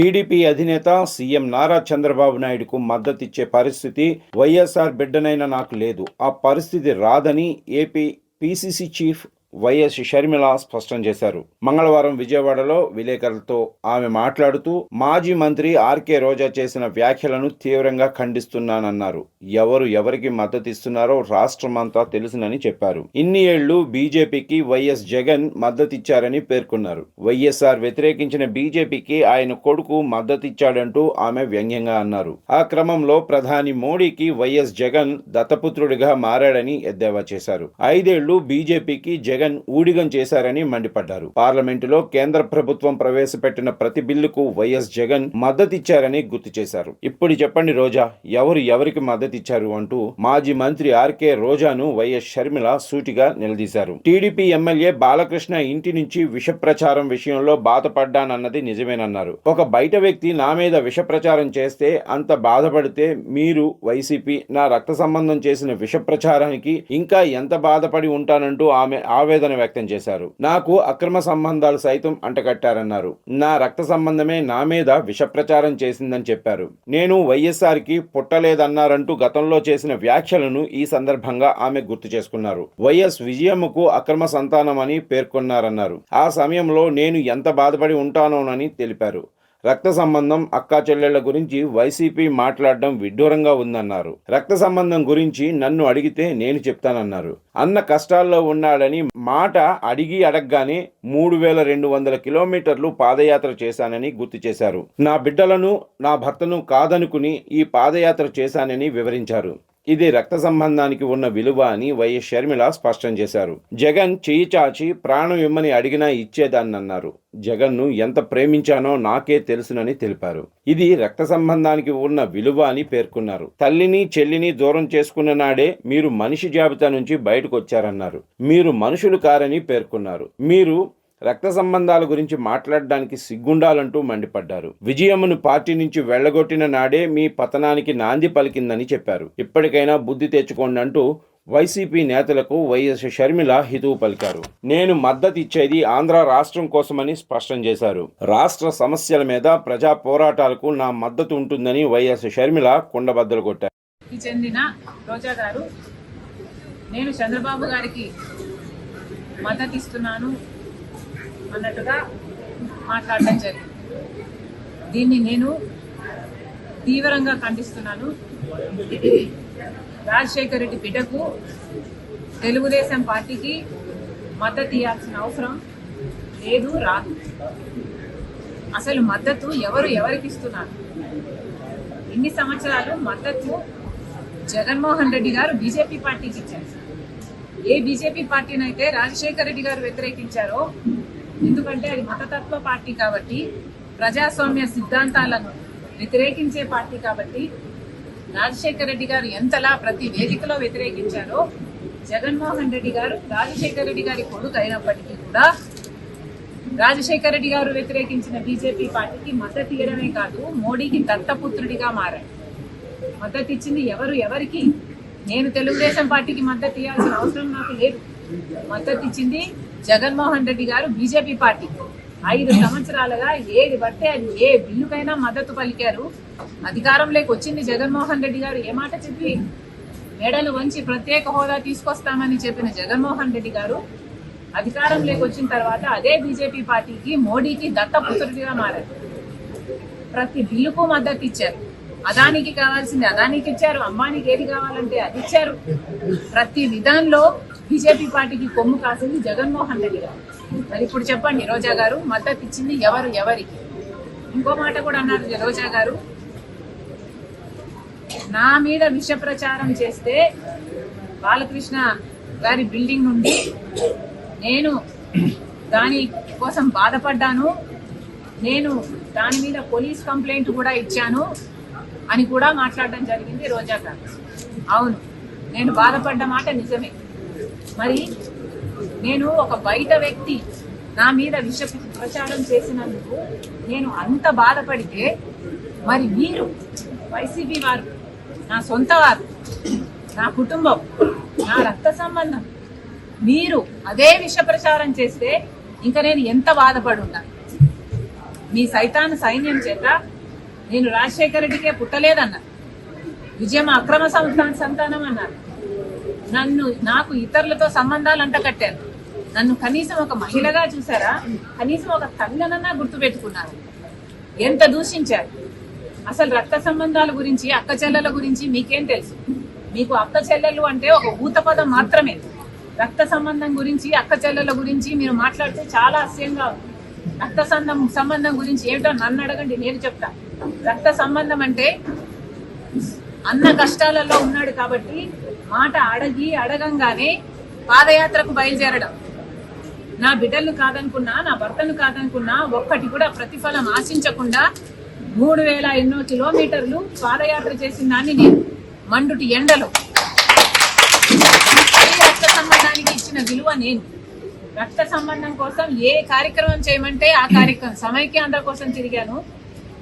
TDP అధినేత CM Nara Chandrababu నాయుడుకు మద్దతిచ్చే పరిస్థితి వైఎస్ఆర్ బిడ్డనైనా నాకు లేదు. ఆ పరిస్థితి రాదని AP PCC chief YS Sharmila స్పష్టం చేశారు. మంగళవారం విజయవాడలో విలేకరులతో ఆమె మాట్లాడుతూ మాజీ మంత్రి ఆర్కే రోజా చేసిన వ్యాఖ్యలను తీవ్రంగా ఖండిస్తున్నానన్నారు. ఎవరికి మద్దతిస్తున్నారో రాష్ట్రమంతా తెలుసునని చెప్పారు. ఇన్ని ఏళ్లు బీజేపీకి వైఎస్ జగన్ మద్దతిచ్చారని పేర్కొన్నారు. వైఎస్ఆర్ వ్యతిరేకించిన బీజేపీకి ఆయన కొడుకు మద్దతిచ్చాడంటూ ఆమె వ్యంగ్యంగా అన్నారు. ఆ క్రమంలో ప్రధాని మోడీకి వైఎస్ జగన్ దత్తపుత్రుడిగా మారాడని ఎద్దేవా చేశారు. 5 ఏళ్లు బీజేపీకి జగన్ ఊడిగం చేశారని మండిపడ్డారు. పార్లమెంటులో కేంద్ర ప్రభుత్వం ప్రవేశపెట్టిన ప్రతి బిల్లుకు వైఎస్ జగన్ మద్దతిచ్చారని గుర్తు చేశారు. ఇప్పుడు చెప్పండి రోజా, ఎవరికి మద్దతిచ్చారు అంటూ మాజీ మంత్రి ఆర్కే రోజాను వైఎస్ షర్మిల సూటిగా నిలదీశారు. టీడీపీ ఎమ్మెల్యే బాలకృష్ణ ఇంటి నుంచి విష ప్రచారం విషయంలో బాధపడ్డానన్నది నిజమేనన్నారు. ఒక బయట వ్యక్తి నా మీద విష ప్రచారం చేస్తే అంత బాధపడితే మీరు వైసీపీ నా రక్త సంబంధం చేసిన విష ప్రచారానికి ఇంకా ఎంత బాధపడి ఉంటానంటూ ఆమె ఆవేదన వ్యక్తం చేశారు. నాకు అక్రమ సంబంధాలు సైతం అంటగట్టారన్నారు. నా రక్త సంబంధమే నా మీద విష ప్రచారం చేసిందని చెప్పారు. నేను వైఎస్ఆర్ కి పుట్టలేదన్నారంటూ గతంలో చేసిన వ్యాఖ్యలను ఈ సందర్భంగా ఆమె గుర్తు చేసుకున్నారు. వైఎస్ విజయమ్మకు అక్రమ సంతానమని పేర్కొన్నారన్నారు. ఆ సమయంలో నేను ఎంత బాధపడి ఉంటానోనని తెలిపారు. రక్త సంబంధం అక్కా చెల్లెళ్ల గురించి వైసీపీ మాట్లాడడం విడ్డూరంగా ఉందన్నారు. రక్త సంబంధం గురించి నన్ను అడిగితే నేను చెప్తానన్నారు. అన్న కష్టాల్లో ఉన్నాడని మాట అడగగానే 3200 కిలోమీటర్లు పాదయాత్ర చేశానని గుర్తు చేశారు. నా బిడ్డలను నా భర్తను కాదనుకుని ఈ పాదయాత్ర చేశానని వివరించారు. ఇది రక్త సంబంధానికి ఉన్న విలువ అని వైఎస్ షర్మిల స్పష్టం చేశారు. జగన్ చెయ్యి చాచి ప్రాణం ఇమ్మని అడిగినా ఇచ్చేదాన్నన్నారు. జగన్ను ఎంత ప్రేమించానో నాకే తెలుసునని తెలిపారు. ఇది రక్త సంబంధానికి ఉన్న విలువ అని పేర్కొన్నారు. తల్లిని చెల్లిని దూరం చేసుకున్న నాడే మీరు మనిషి జాబితా నుంచి బయటకు వచ్చారన్నారు. మీరు మనుషులు కారని పేర్కొన్నారు. మీరు రక్త సంబంధాల గురించి మాట్లాడడానికి సిగ్గుండాలంటూ మండిపడ్డారు. విజయమ్మను పార్టీ నుంచి వెళ్లగొట్టిన నాడే మీ పతనానికి నాంది పలికిందని చెప్పారు. ఇప్పటికైనా బుద్ధి తెచ్చుకోండి అంటూ వైసీపీ నేతలకు వైఎస్ షర్మిల హితవు పలికారు. నేను మద్దతు ఇచ్చేది ఆంధ్ర రాష్ట్రం కోసమని స్పష్టం చేశారు. రాష్ట్ర సమస్యల మీద ప్రజా పోరాటాలకు నా మద్దతు ఉంటుందని వైఎస్ షర్మిల కుండబద్దలు కొట్టారు. చెందిన రోజా గారు, నేను చంద్రబాబు గారికి మద్దతు ఇస్తున్నాను అన్నట్టుగా మాట్లాడటం జరిగింది. దీన్ని నేను తీవ్రంగా ఖండిస్తున్నాను. రాజశేఖర రెడ్డి బిడ్డకు తెలుగుదేశం పార్టీకి మద్దతు ఇవ్వాల్సిన అవసరం లేదు, రాదు. అసలు మద్దతు ఎవరికి ఇస్తున్నారు? ఇన్ని సంవత్సరాలు మద్దతు జగన్మోహన్ రెడ్డి గారు బీజేపీ పార్టీకి ఇచ్చారు. ఏ బీజేపీ పార్టీనైతే రాజశేఖర రెడ్డి గారు వ్యతిరేకించారో, ఎందుకంటే అది మతతత్వ పార్టీ కాబట్టి, ప్రజాస్వామ్య సిద్ధాంతాలను వ్యతిరేకించే పార్టీ కాబట్టి, రాజశేఖర రెడ్డి గారు ఎంతలా ప్రతి వేదికలో వ్యతిరేకించారో, జగన్మోహన్ రెడ్డి గారు రాజశేఖర రెడ్డి గారి కొడుకు అయినప్పటికీ కూడా రాజశేఖర రెడ్డి గారు వ్యతిరేకించిన బీజేపీ పార్టీకి మద్దతు ఇవ్వడమే కాదు, మోడీకి దత్తపుత్రుడిగా మారాడు. మద్దతు ఇచ్చింది ఎవరికి? నేను తెలుగుదేశం పార్టీకి మద్దతు ఇవ్వాల్సిన అవసరం నాకు లేదు. మద్దతు ఇచ్చింది జగన్మోహన్ రెడ్డి గారు బీజేపీ పార్టీ. 5 సంవత్సరాలుగా ఏది పడితే అది ఏ బిల్లుకైనా మద్దతు పలికారు. అధికారంలోకి వచ్చింది జగన్మోహన్ రెడ్డి గారు ఏ మాట చెప్పి మెడలు వంచి ప్రత్యేక హోదా తీసుకొస్తామని చెప్పిన జగన్మోహన్ రెడ్డి గారు అధికారంలోకి వచ్చిన తర్వాత అదే బీజేపీ పార్టీకి, మోడీకి దత్తపుత్రుడిగా మారారు. ప్రతి బిల్లుకు మద్దతు ఇచ్చారు. అదానికి కావాల్సింది అదానికి ఇచ్చారు, అంబానీకి ఏది కావాలంటే అది ఇచ్చారు. ప్రతి విధానంలో బీజేపీ పార్టీకి కొమ్ము కాసింది జగన్మోహన్ రెడ్డి గారు. మరి ఇప్పుడు చెప్పండి, రోజా గారు మద్దతు ఇచ్చింది ఎవరికి? ఇంకో మాట కూడా అన్నారు రోజా గారు, నా మీద విష ప్రచారం చేస్తే బాలకృష్ణ గారి బిల్డింగ్ నుండి నేను దాని కోసం బాధపడ్డాను, నేను దాని మీద పోలీస్ కంప్లైంట్ కూడా ఇచ్చాను అని కూడా మాట్లాడడం జరిగింది రోజా గారు. అవును, నేను బాధపడ్డ మాట నిజమే. మరి నేను ఒక బయట వ్యక్తి నా మీద విష ప్రచారం చేసినందుకు నేను అంత బాధపడితే, మరి మీరు వైసీపీ వారు, నా సొంత వారు, నా కుటుంబం, నా రక్త సంబంధం, మీరు అదే విష ప్రచారం చేస్తే ఇంకా నేను ఎంత బాధపడి ఉన్నాను. మీ సైతాన్ సైన్యం చేత నేను రాజశేఖర రెడ్డికే పుట్టలేదన్నా, విజయమ్మ అక్రమ సంతానం అన్నారు. నాకు ఇతరులతో సంబంధాలు అంట కట్టారు. నన్ను కనీసం ఒక మహిళగా చూసారా? కనీసం ఒక తల్లనన్నా గుర్తుపెట్టుకున్నారు. ఎంత దూషించారు. అసలు రక్త సంబంధాల గురించి, అక్క చెల్లెల గురించి మీకేం తెలుసు? మీకు అక్క చెల్లెలు అంటే ఒక ఊత పదం మాత్రమే. రక్త సంబంధం గురించి, అక్క చెల్లెల గురించి మీరు మాట్లాడితే చాలా అసహ్యంగా ఉంది. రక్త సంబంధం గురించి ఏమిటో నన్ను అడగండి, నేను చెప్తా. రక్త సంబంధం అంటే అన్న కష్టాలలో ఉన్నాడు కాబట్టి మాట అడగంగానే పాదయాత్రకు బయలుదేరడం. నా బిడ్డలను కాదనుకున్నా, నా భర్తను కాదనుకున్నా, ఒక్కటి కూడా ప్రతిఫలం ఆశించకుండా 3000 ఎన్నో కిలోమీటర్లు పాదయాత్ర చేసిన దాన్ని నేను. మండుటి ఎండలో రక్త సంబంధానికి ఇచ్చిన విలువ నేను. రక్త సంబంధం కోసం ఏ కార్యక్రమం చేయమంటే ఆ కార్యక్రమం. సమైక్యాంధ్ర కోసం తిరిగాను,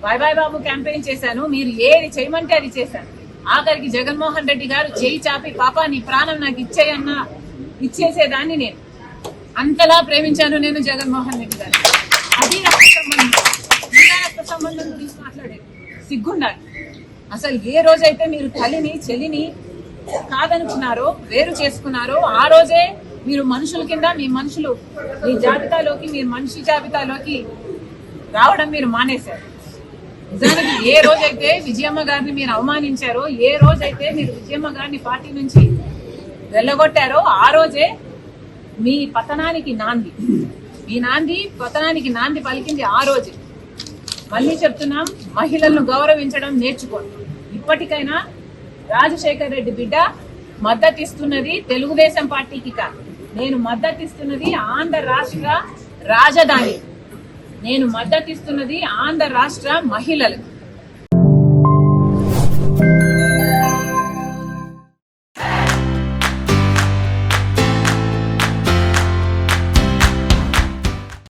బాయ్ బాయ్ బాబు క్యాంపెయిన్ చేశాను. మీరు ఏది చేయమంటే అది చేశాను. ఆఖరికి జగన్మోహన్ రెడ్డి గారు చేయి చాపి పాపా నీ ప్రాణం నాకు ఇచ్చేయన్నా ఇచ్చేసేదాన్ని నేను. అంతలా ప్రేమించాను నేను జగన్మోహన్ రెడ్డి గారు. అది రక్త సంబంధం. ఇలా రక్త సంబంధం గురించి మాట్లాడేది సిగ్గుండాలి. అసలు ఏ రోజైతే మీరు తల్లిని చెల్లిని కాదనుకున్నారో, వేరు చేసుకున్నారో, ఆ రోజే మీరు మనుషుల కింద మీ జాబితాలోకి, మీరు మనిషి జాబితాలోకి రావడం మీరు మానేశారు. నిజానికి ఏ రోజైతే విజయమ్మ గారిని మీరు అవమానించారో, ఏ రోజైతే మీరు విజయమ్మ గారిని పార్టీ నుంచి వెళ్ళగొట్టారో, ఆ రోజే మీ పతనానికి నాంది. మీ పతనానికి నాంది పలికింది ఆ రోజే. మళ్ళీ చెప్తున్నాం, మహిళలను గౌరవించడం నేర్చుకోండి. ఇప్పటికైనా రాజశేఖర్ రెడ్డి బిడ్డ మద్దతిస్తున్నది తెలుగుదేశం పార్టీకి కాదు. నేను మద్దతిస్తున్నది ఆంధ్ర రాష్ట్ర రాజధాని. నేను మద్దతిస్తున్నది ఆంధ్ర రాష్ట్ర మహిళలకు.